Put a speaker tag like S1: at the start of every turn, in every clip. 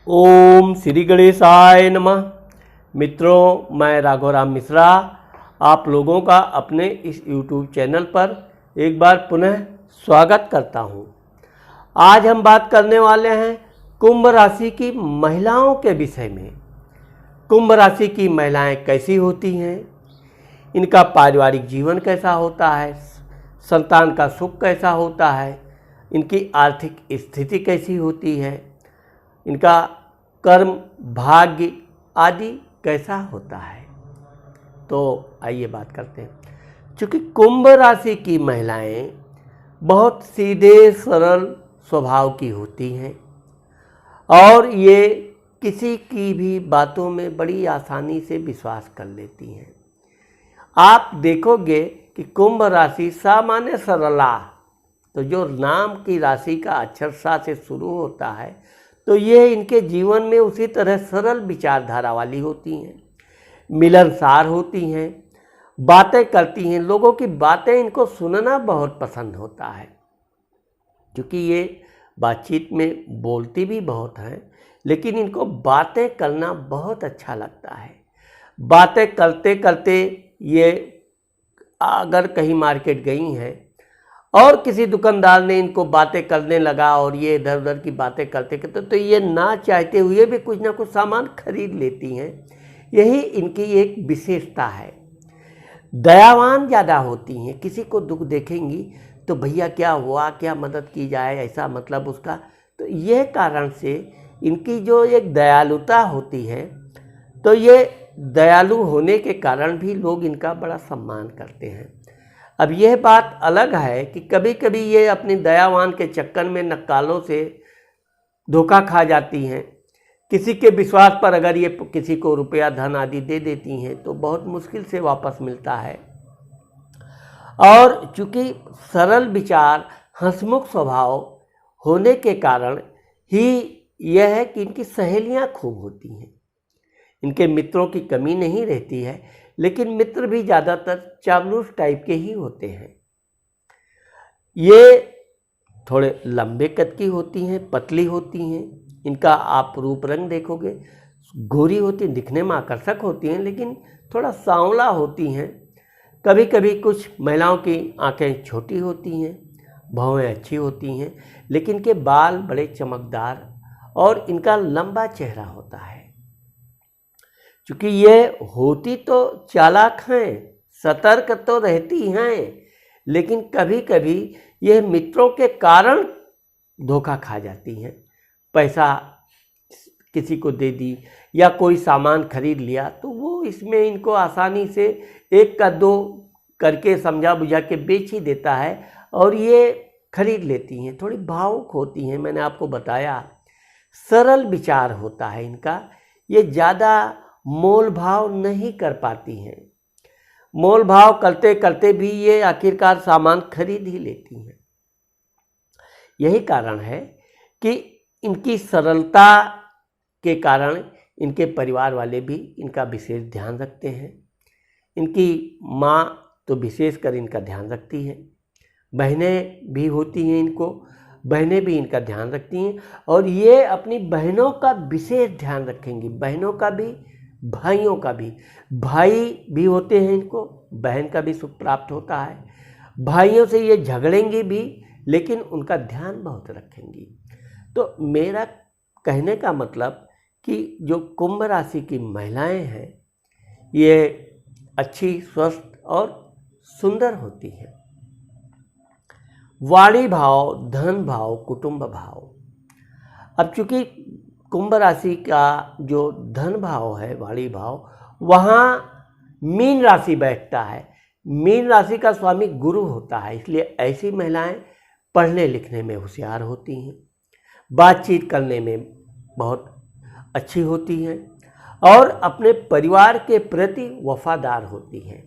S1: ओम श्री गणेशाय नमः। मित्रों, मैं राघवराम मिश्रा आप लोगों का अपने इस YouTube चैनल पर एक बार पुनः स्वागत करता हूं। आज हम बात करने वाले हैं कुंभ राशि की महिलाओं के विषय में। कुंभ राशि की महिलाएं कैसी होती हैं, इनका पारिवारिक जीवन कैसा होता है, संतान का सुख कैसा होता है, इनकी आर्थिक स्थिति कैसी होती है, इनका कर्म भाग्य आदि कैसा होता है। तो आइए बात करते हैं। चूँकि कुंभ राशि की महिलाएं बहुत सीधे सरल स्वभाव की होती हैं और ये किसी की भी बातों में बड़ी आसानी से विश्वास कर लेती हैं। आप देखोगे कि कुंभ राशि सामान्य सरला, तो जो नाम की राशि का अक्षर सा से शुरू होता है, तो ये इनके जीवन में उसी तरह सरल विचारधारा वाली होती हैं, मिलनसार होती हैं, बातें करती हैं। लोगों की बातें इनको सुनना बहुत पसंद होता है, क्योंकि ये बातचीत में बोलती भी बहुत हैं, लेकिन इनको बातें करना बहुत अच्छा लगता है। बातें करते करते ये अगर कहीं मार्केट गई हैं और किसी दुकानदार ने इनको बातें करने लगा और ये इधर उधर की बातें करते करते तो ये ना चाहते हुए भी कुछ ना कुछ सामान खरीद लेती हैं। यही इनकी एक विशेषता है। दयावान ज़्यादा होती हैं, किसी को दुख देखेंगी तो भैया क्या हुआ, क्या मदद की जाए, ऐसा मतलब उसका। तो यह कारण से इनकी जो एक दयालुता होती है, तो ये दयालु होने के कारण भी लोग इनका बड़ा सम्मान करते हैं। अब यह बात अलग है कि कभी कभी ये अपनी दयावान के चक्कर में नक्कालों से धोखा खा जाती हैं। किसी के विश्वास पर अगर ये किसी को रुपया धन आदि दे देती हैं तो बहुत मुश्किल से वापस मिलता है। और चूँकि सरल विचार, हंसमुख स्वभाव होने के कारण ही यह है कि इनकी सहेलियां खूब होती हैं। इनके मित्रों की कमी नहीं रहती है, लेकिन मित्र भी ज़्यादातर चावलूस टाइप के ही होते हैं। ये थोड़े लंबे कद की होती हैं, पतली होती हैं। इनका आप रूप रंग देखोगे, गोरी होती हैं, दिखने में आकर्षक होती हैं, लेकिन थोड़ा सांवला होती हैं। कभी कभी कुछ महिलाओं की आंखें छोटी होती हैं, भौहें अच्छी होती हैं, लेकिन इनके बाल बड़े चमकदार और इनका लंबा चेहरा होता है। क्योंकि ये होती तो चालाक हैं, सतर्क तो रहती हैं, लेकिन कभी कभी ये मित्रों के कारण धोखा खा जाती हैं। पैसा किसी को दे दी या कोई सामान खरीद लिया तो वो इसमें इनको आसानी से एक का दो करके समझा बुझा के बेच ही देता है और ये खरीद लेती हैं। थोड़ी भावुक होती हैं, मैंने आपको बताया। सरल विचार होता है इनका। ये ज़्यादा मोल भाव नहीं कर पाती हैं। मोल भाव करते करते भी ये आखिरकार सामान खरीद ही लेती हैं। यही कारण है कि इनकी सरलता के कारण इनके परिवार वाले भी इनका विशेष ध्यान रखते हैं। इनकी माँ तो विशेषकर इनका ध्यान रखती है, बहनें भी होती हैं इनको, बहनें भी इनका ध्यान रखती हैं और ये अपनी बहनों का विशेष ध्यान रखेंगी। बहनों का भी, भाइयों का भी। भाई भी होते हैं इनको, बहन का भी सुख प्राप्त होता है। भाइयों से ये झगड़ेंगी भी, लेकिन उनका ध्यान बहुत रखेंगी। तो मेरा कहने का मतलब कि जो कुंभ राशि की महिलाएं हैं, ये अच्छी, स्वस्थ और सुंदर होती हैं। वाणी भाव, धन भाव, कुटुंब भाव। अब चूँकि कुंभ राशि का जो धन भाव है, वाणी भाव, वहाँ मीन राशि बैठता है। मीन राशि का स्वामी गुरु होता है, इसलिए ऐसी महिलाएं पढ़ने लिखने में होशियार होती हैं, बातचीत करने में बहुत अच्छी होती हैं और अपने परिवार के प्रति वफादार होती हैं।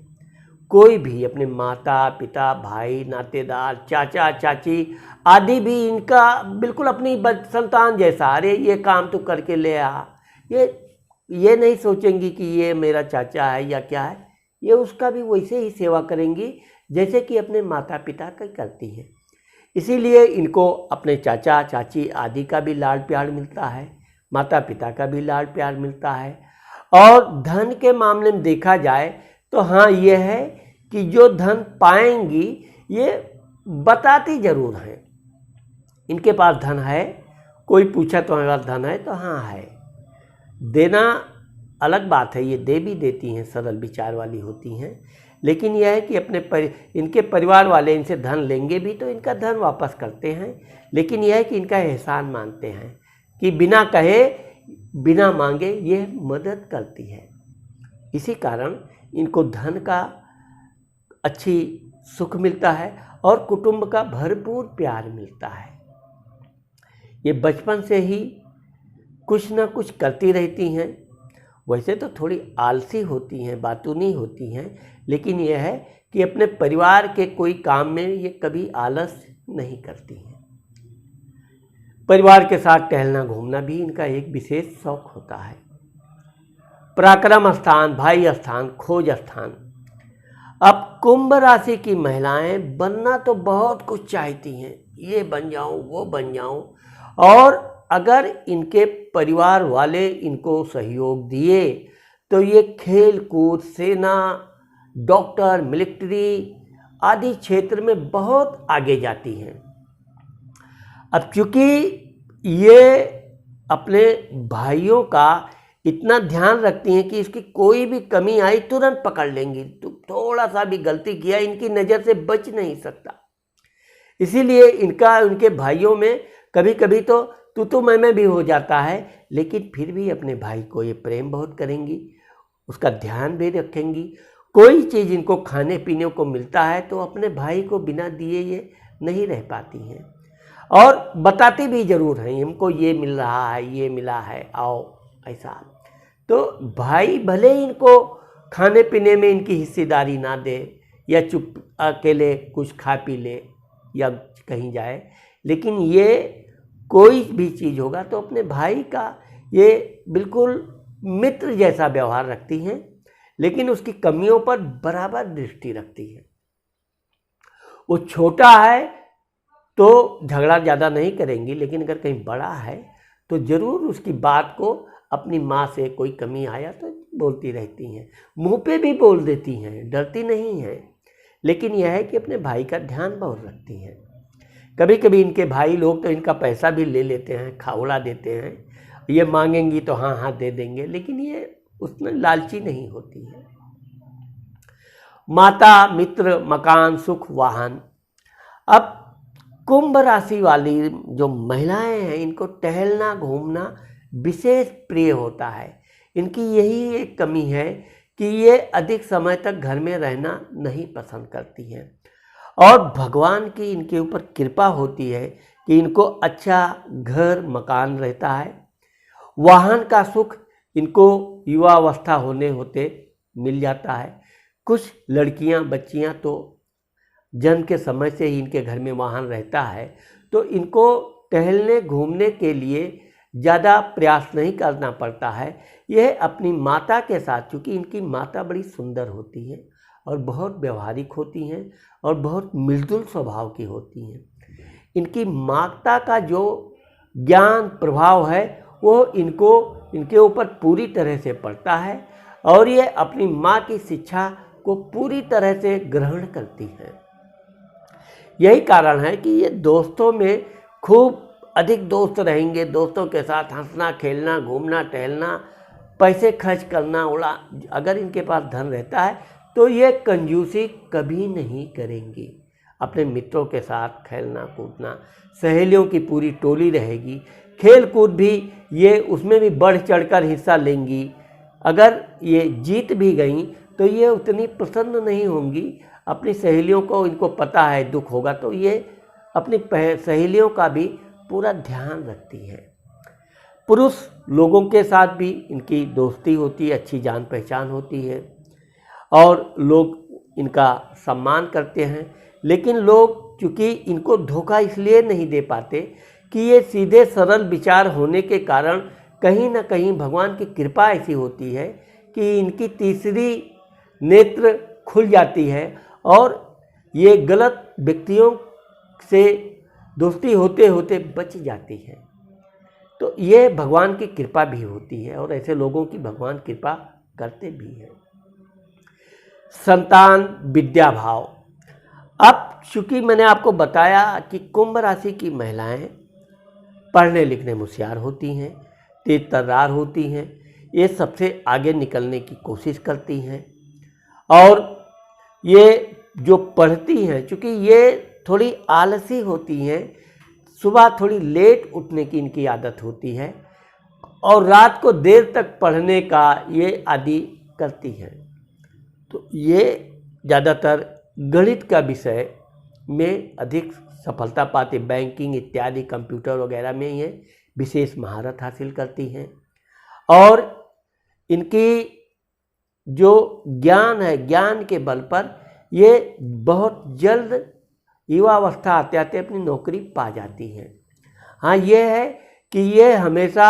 S1: कोई भी अपने माता पिता, भाई, नातेदार, चाचा चाची आदि भी इनका बिल्कुल अपनी संतान जैसा, अरे ये काम तो करके ले आ। ये नहीं सोचेंगी कि ये मेरा चाचा है या क्या है। ये उसका भी वैसे ही सेवा करेंगी जैसे कि अपने माता पिता का करती हैं। इसीलिए इनको अपने चाचा चाची आदि का भी लाड प्यार मिलता है। माता पिता का भी लाड प्यार मिलता है। और धन के मामले में देखा जाए तो हाँ, ये है कि जो धन पाएंगी ये बताती ज़रूर हैं इनके पास धन है। कोई पूछा तो हमारे पास धन है, तो हाँ है। देना अलग बात है, ये दे भी देती हैं, सरल विचार वाली होती हैं। लेकिन यह है कि इनके परिवार वाले इनसे धन लेंगे भी तो इनका धन वापस करते हैं। लेकिन यह है कि इनका एहसान मानते हैं कि बिना कहे बिना मांगे ये मदद करती है। इसी कारण इनको धन का अच्छी सुख मिलता है और कुटुंब का भरपूर प्यार मिलता है। ये बचपन से ही कुछ ना कुछ करती रहती हैं। वैसे तो थोड़ी आलसी होती हैं, बातूनी होती हैं, लेकिन यह है कि अपने परिवार के कोई काम में ये कभी आलस नहीं करती हैं। परिवार के साथ टहलना घूमना भी इनका एक विशेष शौक होता है। पराक्रम स्थान, भाई स्थान, खोज स्थान। अब कुंभ राशि की महिलाएं बनना तो बहुत कुछ चाहती हैं, ये बन जाऊं, वो बन जाऊं, और अगर इनके परिवार वाले इनको सहयोग दिए तो ये खेल कूद, सेना, डॉक्टर, मिलिट्री आदि क्षेत्र में बहुत आगे जाती हैं। अब चूंकि ये अपने भाइयों का इतना ध्यान रखती हैं कि इसकी कोई भी कमी आई तुरंत पकड़ लेंगी, तो थोड़ा सा भी गलती किया इनकी नज़र से बच नहीं सकता। इसीलिए इनका उनके भाइयों में कभी कभी तो तू मैं भी हो जाता है, लेकिन फिर भी अपने भाई को ये प्रेम बहुत करेंगी, उसका ध्यान भी रखेंगी। कोई चीज़ इनको खाने पीने को मिलता है तो अपने भाई को बिना दिए ये नहीं रह पाती हैं, और बताती भी ज़रूर हैं हमको ये मिल रहा है, ये मिला है, आओ ऐसा। तो भाई भले ही इनको खाने पीने में इनकी हिस्सेदारी ना दे या चुप अकेले कुछ खा पी ले या कहीं जाए, लेकिन ये कोई भी चीज़ होगा तो अपने भाई का ये बिल्कुल मित्र जैसा व्यवहार रखती हैं, लेकिन उसकी कमियों पर बराबर दृष्टि रखती है। वो छोटा है तो झगड़ा ज़्यादा नहीं करेंगी, लेकिन अगर कहीं बड़ा है तो ज़रूर उसकी बात को अपनी माँ से कोई कमी आया तो बोलती रहती हैं, मुंह पे भी बोल देती हैं, डरती नहीं हैं। लेकिन यह है कि अपने भाई का ध्यान बहुत रखती हैं। कभी कभी इनके भाई लोग तो इनका पैसा भी ले लेते हैं, खावड़ा देते हैं, ये मांगेंगी तो हाँ हाँ दे देंगे, लेकिन ये उसमें लालची नहीं होती है। माता, मित्र, मकान, सुख, वाहन। अब कुंभ राशि वाली जो महिलाएं हैं इनको टहलना घूमना विशेष प्रिय होता है। इनकी यही एक कमी है कि ये अधिक समय तक घर में रहना नहीं पसंद करती हैं, और भगवान की इनके ऊपर कृपा होती है कि इनको अच्छा घर मकान रहता है। वाहन का सुख इनको युवावस्था होने होते मिल जाता है। कुछ लड़कियां बच्चियां तो जन्म के समय से ही इनके घर में वाहन रहता है, तो इनको टहलने घूमने के लिए ज़्यादा प्रयास नहीं करना पड़ता है। यह अपनी माता के साथ, चूँकि इनकी माता बड़ी सुंदर होती है और बहुत व्यवहारिक होती हैं और बहुत मिलजुल स्वभाव की होती हैं, इनकी माता का जो ज्ञान प्रभाव है वो इनके ऊपर पूरी तरह से पड़ता है, और ये अपनी माँ की शिक्षा को पूरी तरह से ग्रहण करती हैं। यही कारण है कि ये दोस्तों में खूब अधिक दोस्त रहेंगे, दोस्तों के साथ हंसना खेलना, घूमना टहलना, पैसे खर्च करना उड़ा। अगर इनके पास धन रहता है तो ये कंजूसी कभी नहीं करेंगी। अपने मित्रों के साथ खेलना कूदना, सहेलियों की पूरी टोली रहेगी, खेल कूद भी ये उसमें भी बढ़ चढ़कर हिस्सा लेंगी। अगर ये जीत भी गई तो ये उतनी प्रसन्न नहीं होंगी। अपनी सहेलियों को इनको पता है दुख होगा तो ये अपनी सहेलियों का भी पूरा ध्यान रखती हैं। पुरुष लोगों के साथ भी इनकी दोस्ती होती है, अच्छी जान पहचान होती है और लोग इनका सम्मान करते हैं। लेकिन लोग चूँकि इनको धोखा इसलिए नहीं दे पाते कि ये सीधे सरल विचार होने के कारण कहीं ना कहीं भगवान की कृपा ऐसी होती है कि इनकी तीसरी नेत्र खुल जाती है और ये गलत व्यक्तियों से दोस्ती होते होते बच जाती है। तो ये भगवान की कृपा भी होती है और ऐसे लोगों की भगवान कृपा करते भी हैं। संतान विद्या भाव। अब चूंकि मैंने आपको बताया कि कुंभ राशि की महिलाएं पढ़ने लिखने में होशियार होती हैं, तेज तर्रार होती हैं, ये सबसे आगे निकलने की कोशिश करती हैं। और ये जो पढ़ती हैं, चूँकि ये थोड़ी आलसी होती हैं, सुबह थोड़ी लेट उठने की इनकी आदत होती है और रात को देर तक पढ़ने का ये आदि करती हैं। तो ये ज़्यादातर गणित का विषय में अधिक सफलता पाते, बैंकिंग इत्यादि कंप्यूटर वगैरह में ये विशेष महारत हासिल करती हैं। और इनकी जो ज्ञान है, ज्ञान के बल पर ये बहुत जल्द युवावस्था आते आते अपनी नौकरी पा जाती हैं। हाँ, ये है कि ये हमेशा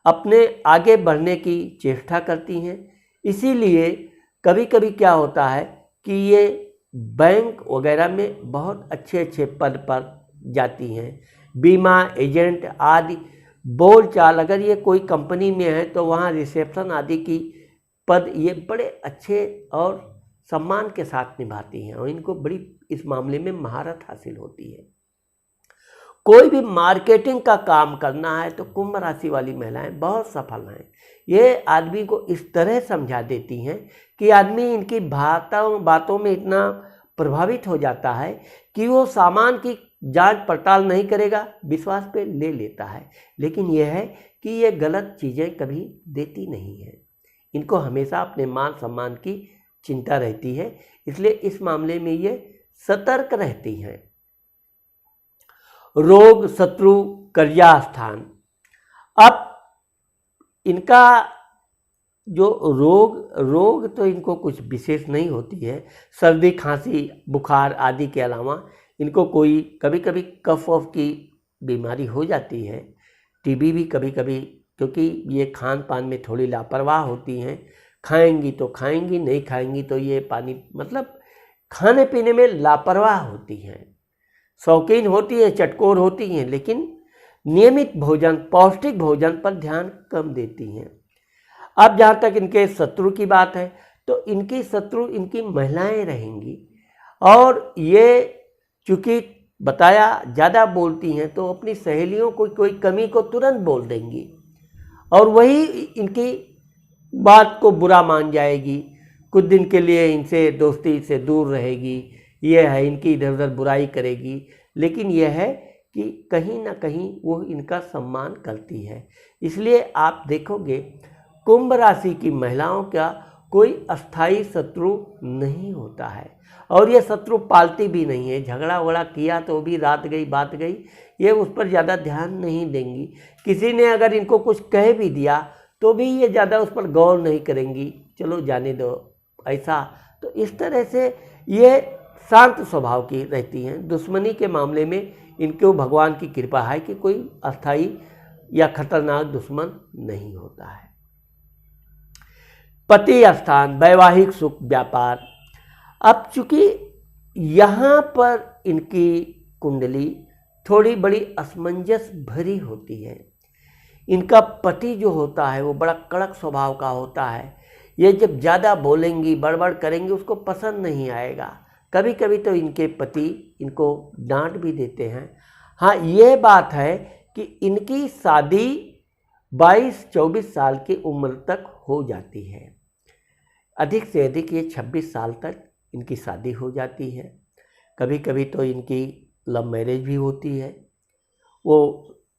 S1: अपने आगे बढ़ने की चेष्टा करती हैं, इसीलिए कभी कभी क्या होता है कि ये बैंक वगैरह में बहुत अच्छे अच्छे पद पर जाती हैं। बीमा एजेंट आदि बोलचाल, अगर ये कोई कंपनी में है तो वहाँ रिसेप्शन आदि की पद ये बड़े अच्छे और सम्मान के साथ निभाती हैं और इनको बड़ी इस मामले में महारत हासिल होती है। कोई भी मार्केटिंग का काम करना है तो कुंभ राशि वाली महिलाएं बहुत सफल हैं। ये आदमी को इस तरह समझा देती हैं कि आदमी इनकी बातों में इतना प्रभावित हो जाता है कि वो सामान की जांच पड़ताल नहीं करेगा, विश्वास पे ले लेता है। लेकिन यह है कि ये गलत चीज़ें कभी देती नहीं है, इनको हमेशा अपने मान सम्मान की चिंता रहती है, इसलिए इस मामले में ये सतर्क रहती हैं। रोग शत्रु कर्या स्थान। अब इनका जो रोग तो इनको कुछ विशेष नहीं होती है, सर्दी खांसी बुखार आदि के अलावा इनको कोई कभी कभी कफ ऑफ की बीमारी हो जाती है, टीबी भी कभी कभी, क्योंकि ये खान पान में थोड़ी लापरवाह होती हैं। खाएंगी तो खाएंगी, नहीं खाएंगी तो ये पानी, मतलब खाने पीने में लापरवाह होती हैं, शौकीन होती हैं, चटकोर होती हैं, लेकिन नियमित भोजन पौष्टिक भोजन पर ध्यान कम देती हैं। अब जहाँ तक इनके शत्रु की बात है तो इनकी शत्रु इनकी महिलाएं रहेंगी और ये चूँकि बताया ज़्यादा बोलती हैं तो अपनी सहेलियों को कोई कमी को तुरंत बोल देंगी और वही इनकी बात को बुरा मान जाएगी, कुछ दिन के लिए इनसे दोस्ती से दूर रहेगी, ये है इनकी इधर उधर बुराई करेगी, लेकिन यह है कि कहीं ना कहीं वो इनका सम्मान करती है। इसलिए आप देखोगे कुंभ राशि की महिलाओं का कोई अस्थाई शत्रु नहीं होता है और ये शत्रु पालती भी नहीं है। झगड़ा वगड़ा किया तो भी रात गई बात गई, ये उस पर ज़्यादा ध्यान नहीं देंगी। किसी ने अगर इनको कुछ कह भी दिया तो भी ये ज़्यादा उस पर गौर नहीं करेंगी, चलो जाने दो ऐसा। तो इस तरह से ये शांत स्वभाव की रहती हैं। दुश्मनी के मामले में इनको भगवान की कृपा है कि कोई अस्थाई या खतरनाक दुश्मन नहीं होता है। पति स्थान वैवाहिक सुख व्यापार। अब चूंकि यहाँ पर इनकी कुंडली थोड़ी बड़ी असमंजस भरी होती है। इनका पति जो होता है वो बड़ा कड़क स्वभाव का होता है, ये जब ज़्यादा बोलेंगी बड़बड़ करेंगी उसको पसंद नहीं आएगा। कभी कभी तो इनके पति इनको डांट भी देते हैं। हाँ, ये बात है कि इनकी शादी 22-24 साल की उम्र तक हो जाती है, अधिक से अधिक ये 26 साल तक इनकी शादी हो जाती है। कभी कभी तो इनकी लव मैरिज भी होती है। वो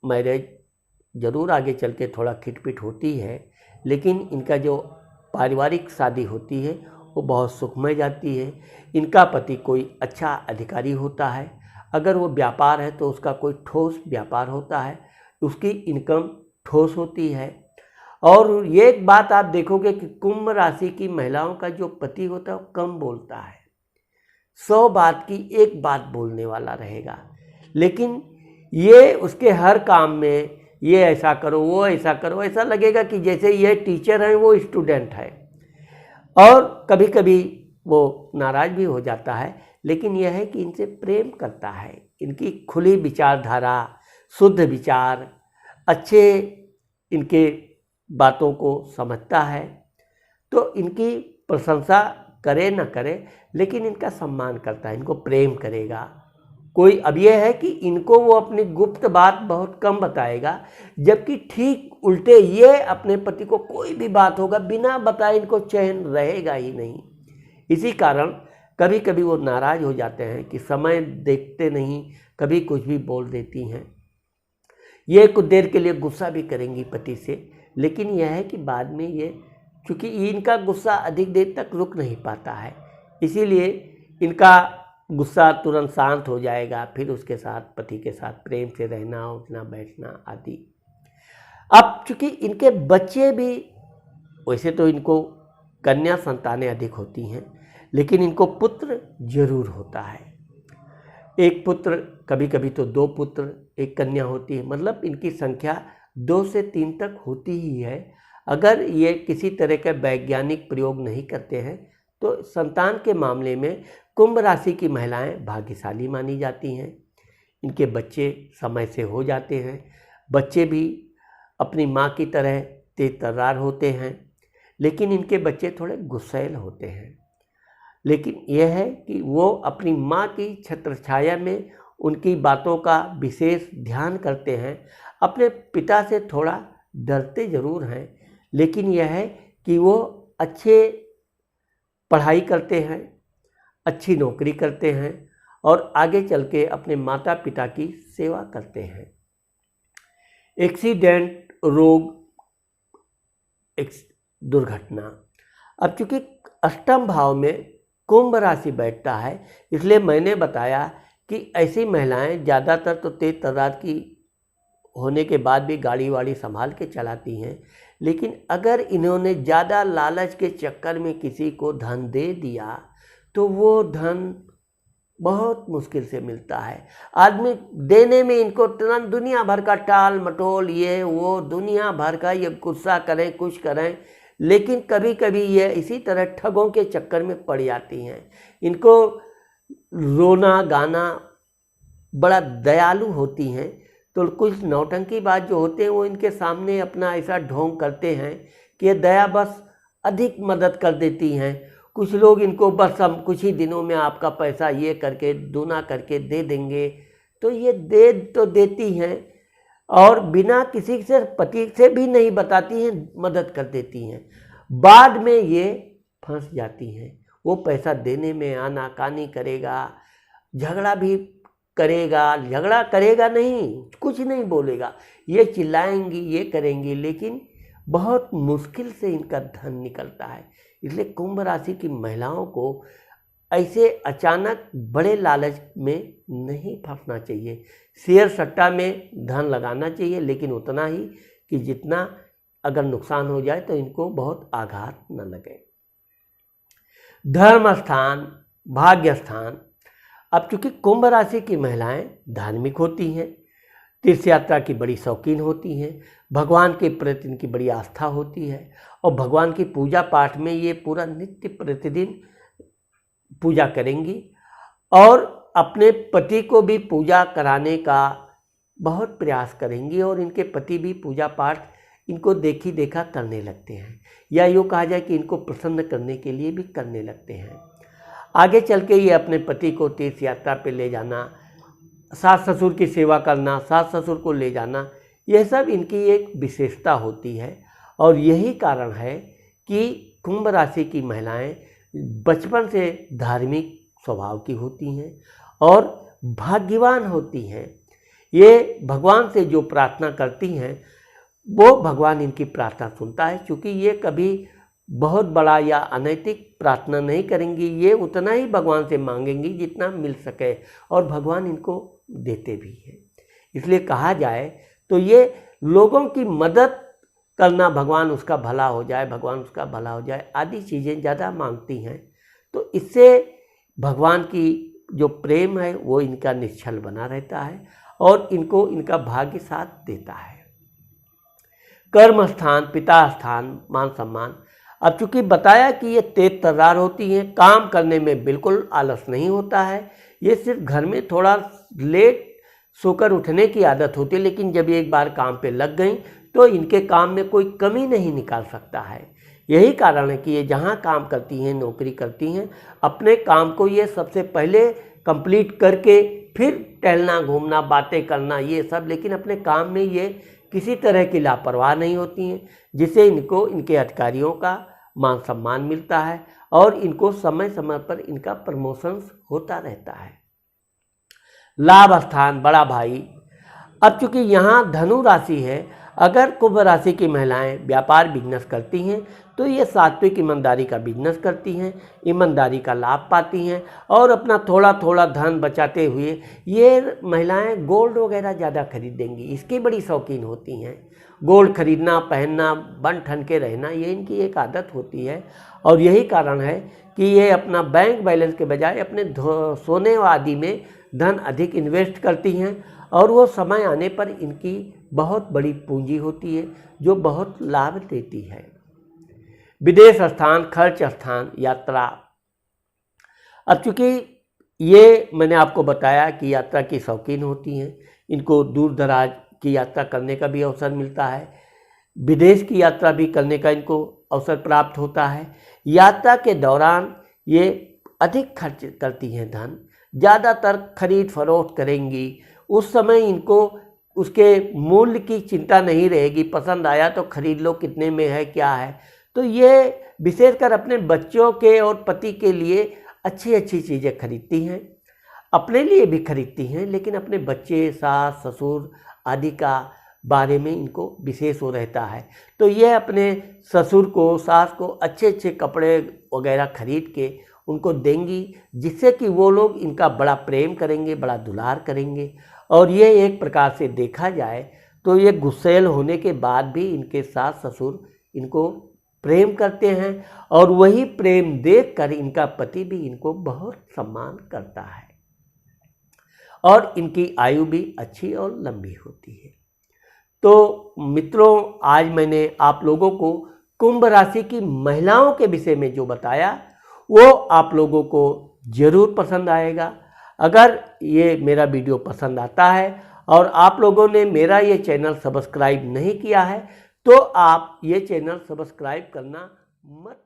S1: मैरिज ज़रूर आगे चल के थोड़ा खिटपिट होती है, लेकिन इनका जो पारिवारिक शादी होती है वो बहुत सुखमय जाती है। इनका पति कोई अच्छा अधिकारी होता है, अगर वो व्यापार है तो उसका कोई ठोस व्यापार होता है, उसकी इनकम ठोस होती है। और ये एक बात आप देखोगे कि कुंभ राशि की महिलाओं का जो पति होता है वो कम बोलता है, 100 बात की एक बात बोलने वाला रहेगा, लेकिन ये उसके हर काम में ये ऐसा करो वो ऐसा करो, ऐसा लगेगा कि जैसे ये टीचर है वो स्टूडेंट है। और कभी कभी वो नाराज़ भी हो जाता है, लेकिन यह है कि इनसे प्रेम करता है। इनकी खुली विचारधारा, शुद्ध विचार अच्छे इनके बातों को समझता है तो इनकी प्रशंसा करे न करे लेकिन इनका सम्मान करता है, इनको प्रेम करेगा। कोई अब यह है कि इनको वो अपनी गुप्त बात बहुत कम बताएगा, जबकि ठीक उल्टे ये अपने पति को कोई भी बात होगा बिना बताए इनको चैन रहेगा ही नहीं। इसी कारण कभी कभी वो नाराज़ हो जाते हैं कि समय देखते नहीं, कभी कुछ भी बोल देती हैं। ये कुछ देर के लिए गुस्सा भी करेंगी पति से, लेकिन यह है कि बाद में ये, चूँकि इनका गुस्सा अधिक देर तक रुक नहीं पाता है, इसीलिए इनका गुस्सा तुरंत शांत हो जाएगा। फिर उसके साथ, पति के साथ प्रेम से रहना, उठना बैठना आदि। अब चूँकि इनके बच्चे भी, वैसे तो इनको कन्या संतानें अधिक होती हैं, लेकिन इनको पुत्र जरूर होता है। एक पुत्र, कभी कभी तो 2 पुत्र, एक कन्या होती है। मतलब इनकी संख्या 2 से 3 तक होती ही है। अगर ये किसी तरह का वैज्ञानिक प्रयोग नहीं करते हैं तो संतान के मामले में कुंभ राशि की महिलाएं भाग्यशाली मानी जाती हैं। इनके बच्चे समय से हो जाते हैं। बच्चे भी अपनी माँ की तरह तेज तर्रार होते हैं, लेकिन इनके बच्चे थोड़े गुस्सैल होते हैं। लेकिन यह है कि वो अपनी माँ की छत्रछाया में उनकी बातों का विशेष ध्यान करते हैं। अपने पिता से थोड़ा डरते ज़रूर हैं, लेकिन यह है कि वो अच्छे पढ़ाई करते हैं, अच्छी नौकरी करते हैं और आगे चल के अपने माता पिता की सेवा करते हैं। एक्सीडेंट, रोग, दुर्घटना। अब चूँकि अष्टम भाव में कुंभ राशि बैठता है, इसलिए मैंने बताया कि ऐसी महिलाएं ज़्यादातर तो तेज तर्रार की होने के बाद भी गाड़ी वाड़ी संभाल के चलाती हैं, लेकिन अगर इन्होंने ज़्यादा लालच के चक्कर में किसी को धन दे दिया तो वो धन बहुत मुश्किल से मिलता है। आदमी देने में इनको तुरंत दुनिया भर का टाल मटोल, ये वो दुनिया भर का ये गुस्सा करें, कुछ करें, लेकिन कभी कभी ये इसी तरह ठगों के चक्कर में पड़ जाती हैं। इनको रोना गाना बड़ा दयालु होती हैं, तो कुछ नौटंकी बात जो होते हैं वो इनके सामने अपना ऐसा ढोंग करते हैं कि ये दया बस अधिक मदद कर देती हैं। कुछ लोग इनको बस हम कुछ ही दिनों में आपका पैसा ये करके दूना करके दे देंगे, तो ये दे तो देती हैं और बिना किसी से, पति से भी नहीं बताती हैं, मदद कर देती हैं। बाद में ये फंस जाती हैं। वो पैसा देने में आनाकानी करेगा, झगड़ा भी करेगा, झगड़ा करेगा नहीं, कुछ नहीं बोलेगा, ये चिल्लाएंगी, ये करेंगी, लेकिन बहुत मुश्किल से इनका धन निकलता है। इसलिए कुंभ राशि की महिलाओं को ऐसे अचानक बड़े लालच में नहीं फंसना चाहिए। शेयर सट्टा में धन लगाना चाहिए, लेकिन उतना ही कि जितना अगर नुकसान हो जाए तो इनको बहुत आघात न लगे। धर्म स्थान, भाग्य स्थान। अब चूँकि कुंभ राशि की महिलाएं धार्मिक होती हैं, तीर्थ यात्रा की बड़ी शौकीन होती हैं, भगवान के प्रति इनकी बड़ी आस्था होती है और भगवान की पूजा पाठ में ये पूरा नित्य प्रतिदिन पूजा करेंगी और अपने पति को भी पूजा कराने का बहुत प्रयास करेंगी और इनके पति भी पूजा पाठ इनको देखी देखा करने लगते हैं, या यूँ कहा जाए कि इनको प्रसन्न करने के लिए भी करने लगते हैं। आगे चल के ये अपने पति को तीर्थ यात्रा पे ले जाना, सास ससुर की सेवा करना, सास ससुर को ले जाना, यह सब इनकी एक विशेषता होती है। और यही कारण है कि कुंभ राशि की महिलाएं बचपन से धार्मिक स्वभाव की होती हैं और भाग्यवान होती हैं। ये भगवान से जो प्रार्थना करती हैं वो भगवान इनकी प्रार्थना सुनता है, क्योंकि ये कभी बहुत बड़ा या अनैतिक प्रार्थना नहीं करेंगी, ये उतना ही भगवान से मांगेंगी जितना मिल सके और भगवान इनको देते भी हैं। इसलिए कहा जाए तो ये लोगों की मदद करना, भगवान उसका भला हो जाए, भगवान उसका भला हो जाए आदि चीज़ें ज़्यादा मांगती हैं। तो इससे भगवान की जो प्रेम है वो इनका निश्चल बना रहता है और इनको इनका भाग्य साथ देता है। कर्म स्थान, पिता स्थान, मान सम्मान। अब चूँकि बताया कि ये तेज तर्रार होती हैं, काम करने में बिल्कुल आलस नहीं होता है, ये सिर्फ घर में थोड़ा लेट सोकर उठने की आदत होती है, लेकिन जब ये एक बार काम पे लग गई तो इनके काम में कोई कमी नहीं निकाल सकता है। यही कारण है कि ये जहाँ काम करती हैं, नौकरी करती हैं, अपने काम को ये सबसे पहले कंप्लीट करके फिर टहलना, घूमना, बातें करना, ये सब, लेकिन अपने काम में ये किसी तरह की लापरवाह नहीं होती हैं, जिससे इनको इनके अधिकारियों का मान सम्मान मिलता है और इनको समय समय पर इनका प्रमोशंस होता रहता है। लाभ स्थान बड़ा भाई। अब चूंकि यहाँ धनु राशि है, अगर कुंभ राशि की महिलाएं व्यापार बिजनेस करती हैं तो ये सात्विक ईमानदारी का बिजनेस करती हैं, ईमानदारी का लाभ पाती हैं और अपना थोड़ा थोड़ा धन बचाते हुए ये महिलाएं गोल्ड वगैरह ज़्यादा खरीदेंगी, इसकी बड़ी शौकीन होती हैं। गोल्ड खरीदना, पहनना, बन ठन के रहना, ये इनकी एक आदत होती है और यही कारण है कि ये अपना बैंक बैलेंस के बजाय अपने सोने आदि में धन अधिक इन्वेस्ट करती हैं और वो समय आने पर इनकी बहुत बड़ी पूंजी होती है जो बहुत लाभ देती है। विदेश स्थान, खर्च स्थान, यात्रा। अब चूँकि ये मैंने आपको बताया कि यात्रा की शौकीन होती हैं, इनको दूर दराज की यात्रा करने का भी अवसर मिलता है, विदेश की यात्रा भी करने का इनको अवसर प्राप्त होता है। यात्रा के दौरान ये अधिक खर्च करती हैं धन, ज़्यादातर खरीद फरोख्त करेंगी। उस समय इनको उसके मूल्य की चिंता नहीं रहेगी, पसंद आया तो खरीद लो, कितने में है, क्या है। तो ये विशेषकर अपने बच्चों के और पति के लिए अच्छी अच्छी चीज़ें खरीदती हैं, अपने लिए भी खरीदती हैं, लेकिन अपने बच्चे, सास, ससुर आदि का बारे में इनको विशेष वो रहता है। तो ये अपने ससुर को, सास को अच्छे अच्छे कपड़े वगैरह खरीद के उनको देंगी, जिससे कि वो लोग इनका बड़ा प्रेम करेंगे, बड़ा दुलार करेंगे। और ये एक प्रकार से देखा जाए तो ये गुस्सैल होने के बाद भी इनके सास ससुर इनको प्रेम करते हैं और वही प्रेम देखकर इनका पति भी इनको बहुत सम्मान करता है और इनकी आयु भी अच्छी और लंबी होती है। तो मित्रों, आज मैंने आप लोगों को कुंभ राशि की महिलाओं के विषय में जो बताया वो आप लोगों को ज़रूर पसंद आएगा। अगर ये मेरा वीडियो पसंद आता है और आप लोगों ने मेरा ये चैनल सब्सक्राइब नहीं किया है तो आप ये चैनल सब्सक्राइब करना मत